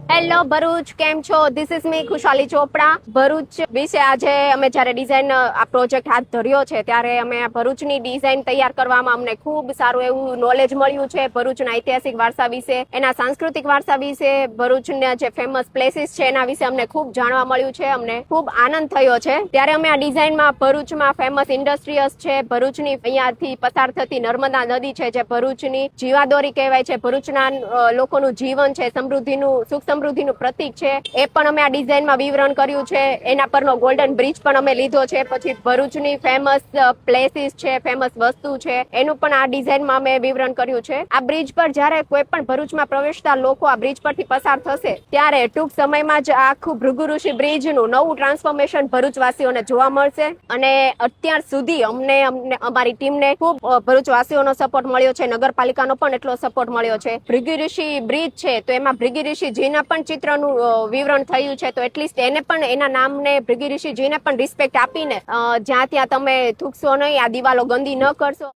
Hello Bharuch, કેમ છો? This is મી ખુશાલી ચોપડા. ભરૂચ વિશે આજે અમે જ્યારે ડિઝાઇન આ પ્રોજેક્ટ હાથ ધર્યો છે ત્યારે અમે ભરૂચની ડિઝાઇન તૈયાર કરવામાં અમને ખૂબ સારું એવું નોલેજ મળ્યું છે. ભરૂચના ઐતિહાસિક વારસા વિશે, એના સાંસ્કૃતિક વારસા વિશે, ભરૂચના જે ફેમસ પ્લેસીસ છે એના વિશે અમને ખૂબ જાણવા મળ્યું છે. અમને ખૂબ આનંદ થયો છે. ત્યારે અમે આ ડિઝાઇનમાં ભરૂચમાં ફેમસ ઇન્ડસ્ટ્રીઝ છે, ભરૂચની અહીંયાથી પસાર થતી નર્મદા નદી છે જે ભરૂચની જીવાદોરી કહેવાય છે, ભરૂચના લોકોનું જીવન છે, સમૃદ્ધિનું સુખ સમૃદ્ધિનું પ્રતીક છે, એ પણ અમે આ ડિઝાઇનમાં વિવરણ કર્યું છે. એના પરનો ગોલ્ડન બ્રિજ પણ અમે લીધો છે. પછી ભરૂચની ફેમસ પ્લેસીસ છે, ફેમસ વસ્તુ છે, એનું પણ આ ડિઝાઇનમાં અમે વિવરણ કર્યું છે. આ બ્રિજ પર જ્યારે કોઈ પણ ભરૂચમાં પ્રવેશતા લોકો આ બ્રિજ પરથી પસાર થશે ત્યારે ટૂંક સમયમાં જ આખું ભૃગુ ઋષિ બ્રિજનું નવું ટ્રાન્સફોર્મેશન ભરૂચવાસીઓને જોવા મળશે. અને અત્યાર સુધી અમને અમારી ટીમને ખૂબ ભરૂચવાસીઓનો સપોર્ટ મળ્યો છે, નગરપાલિકાનો પણ એટલો સપોર્ટ મળ્યો છે. ભૃગુ ઋષિ બ્રિજ છે તો એમાં ભૃગુ ઋષિજીના પણ ચિત્રનું વિવરણ થયું છે, તો એટલીસ્ટ એને પણ, એના નામને, ભૃગુ ઋષિજીને પણ રિસ્પેક્ટ આપીને જ્યાં ત્યાં તમે થૂકશો નહીં, આ દિવાલો ગંદી ન કરશો.